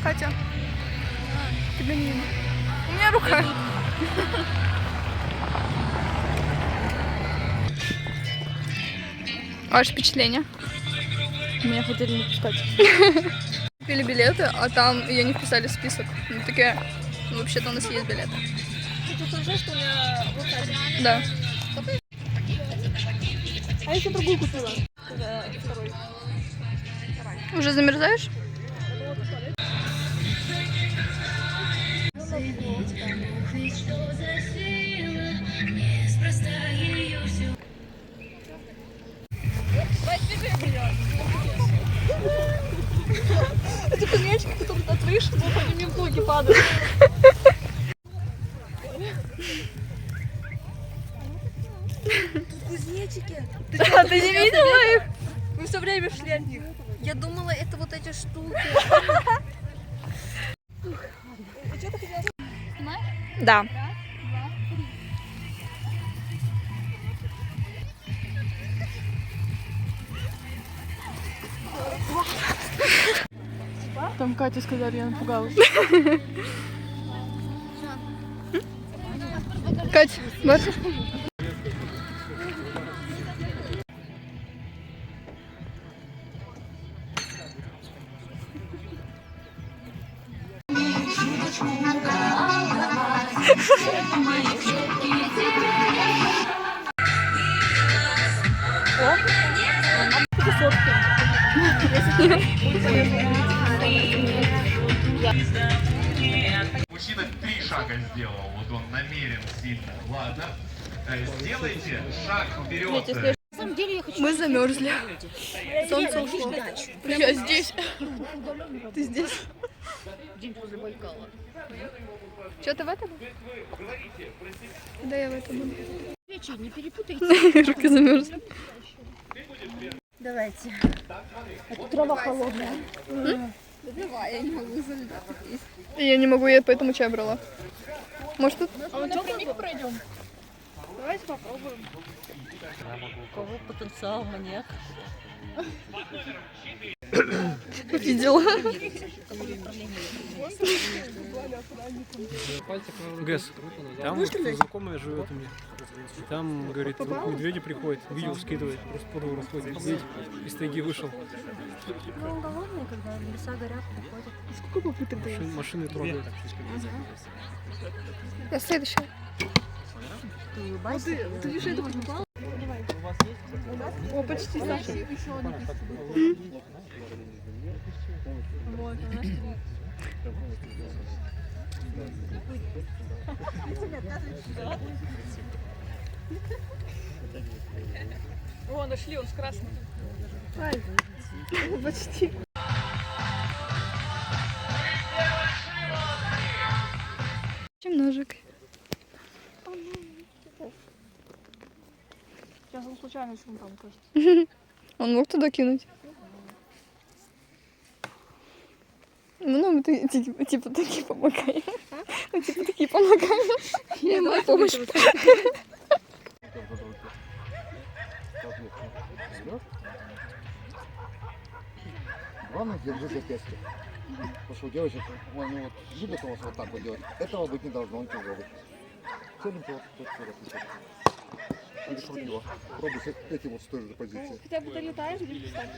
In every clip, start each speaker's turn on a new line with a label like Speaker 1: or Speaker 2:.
Speaker 1: Катя, тебя не... У меня рука. Ваше впечатление?
Speaker 2: Меня хотели не пускать.
Speaker 1: Купили билеты, а там ее не вписали в список. Ну, такие, вообще-то у нас есть билеты.
Speaker 2: Ты слышишь, что у меня выходит?
Speaker 1: Да.
Speaker 2: А я еще другую купила. Второй.
Speaker 1: Уже замерзаешь?
Speaker 2: Это конечки, которые от выше, но по ним блоки падают.
Speaker 3: Кузнечики.
Speaker 1: А ты не видела их?
Speaker 3: Мы все время шли от них. Я думала, это вот эти штуки.
Speaker 1: Да.
Speaker 2: Там Катя сказали, я напугалась.
Speaker 1: Кать, вот.
Speaker 4: Мужчина 3 шага сделал, вот он намерен сильно. Ладно, сделайте шаг вперед.
Speaker 1: Мы замерзли. Солнце ушло. Я здесь. Ты здесь. Что, ты в этом? Да, я в этом.
Speaker 3: Не перепутайте.
Speaker 1: Руки замерзли.
Speaker 3: Давайте.
Speaker 2: Трава холодная.
Speaker 3: Давай, я не могу залезть.
Speaker 1: Я не могу, я поэтому чай брала. Может тут?
Speaker 2: А мы напрямик пройдем?
Speaker 3: Давайте попробуем. У кого потенциал маньяк?
Speaker 1: Видела.
Speaker 5: ГЭС. Там знакомая живет у меня. И там, говорит, к медведю приходит, видео скидывает, просто по двору ходит. Медведь из тайги вышел.
Speaker 3: Ну, он голодный, когда леса горят, приходит.
Speaker 2: Сколько попыток дают?
Speaker 5: Машины трогают.
Speaker 1: Я следующая.
Speaker 3: Ты улыбайся.
Speaker 2: Ты видишь, я только попала? О, почти Саша. Вот, она О, нашли, он с красным. Ай, почти.
Speaker 1: Ножик.
Speaker 2: Сейчас он случайно еще там, кажется.
Speaker 1: Он мог туда кинуть? Ну, мы типа такие помогаем. Мы типа такие помогаем. Я на помощь.
Speaker 6: Главное, держи запястье. Потому что у девочек, ну вот, любят у вас вот так вот делать. Этого быть не должно, он тяжелый. Целенький вот тут. Или крутило. Пробуй с этим вот с той же позиции.
Speaker 2: Хотя бы долетаешь, будешь писать.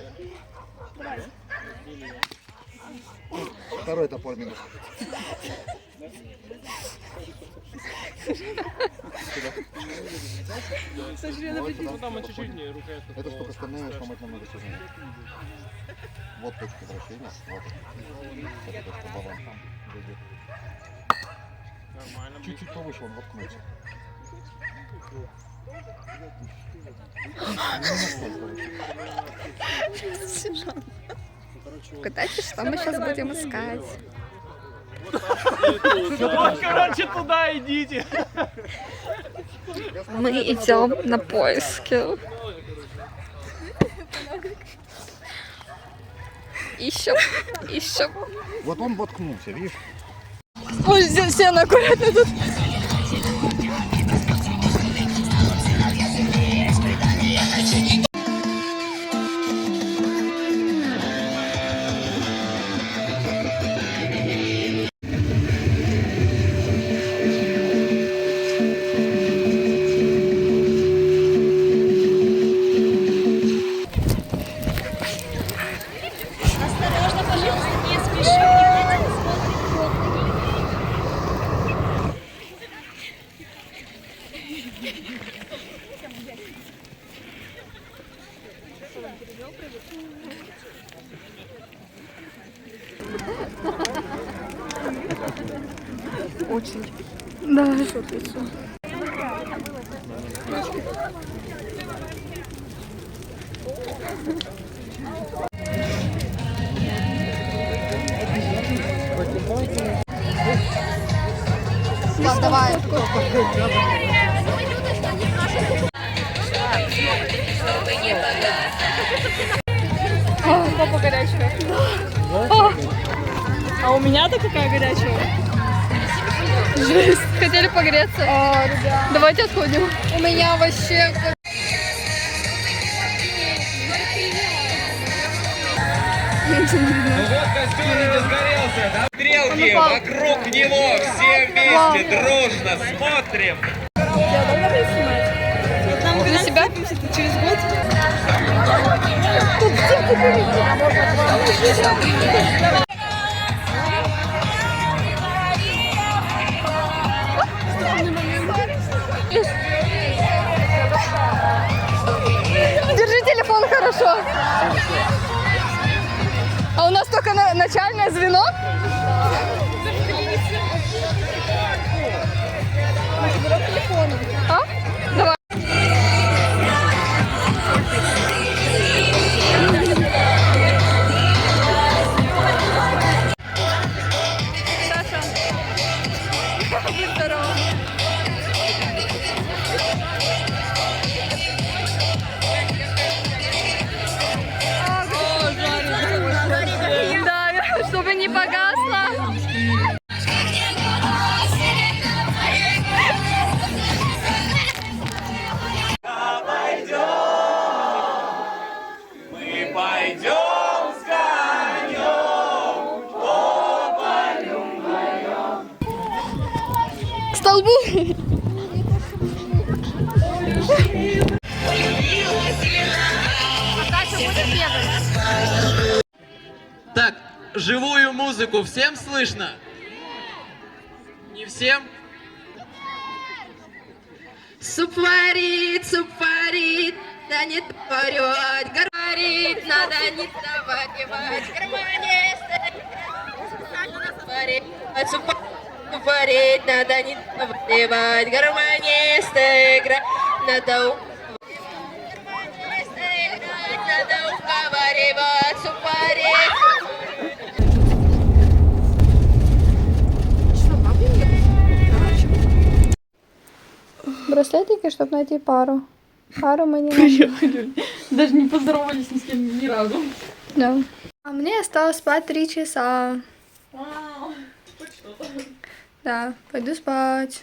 Speaker 2: Давай.
Speaker 6: Второй топор минус. Это чтобы остальное сломать намного сложнее. Вот точка вращения. Вот. Это точка баланса. Чуть-чуть повыше он воткнется.
Speaker 1: Угадайте, что мы сейчас будем искать.
Speaker 5: Вот, короче, туда идите.
Speaker 1: Мы идем на поиски. Ищем.
Speaker 6: Вот он воткнулся, видишь?
Speaker 1: Ой, здесь сено аккуратно тут.
Speaker 2: Очень.
Speaker 1: Да.
Speaker 3: Ладно, давай.
Speaker 2: Попа горячая. А у меня-то какая горячая.
Speaker 1: Жесть. Хотели погреться? Давайте отходим.
Speaker 3: У меня вообще...
Speaker 4: Ну вот костер и разгорелся, да? Стрелки вокруг него, все вместе, дружно смотрим.
Speaker 2: Нам
Speaker 1: Для себя?
Speaker 2: через год.
Speaker 1: Держи телефон хорошо. А у нас только начальное звено? А? Давай. Будь здорова. Да, чтобы не погасло.
Speaker 4: Мы пойдем с конем,
Speaker 1: К столбу.
Speaker 7: Так, живую музыку всем слышно? Не всем?
Speaker 3: Суп варит, да не творет, говорит, надо не давать, гармония стоит. Суп варит, надо не давать, гармония стоит, надо уговаривать, суп варит.
Speaker 1: Браслетики, чтобы найти пару. Пару мы не найдем.
Speaker 2: Даже не поздоровались ни с кем ни разу.
Speaker 1: Да. А мне осталось спать 3 часа.
Speaker 2: Вау, хоть что-то.
Speaker 1: Да, пойду спать.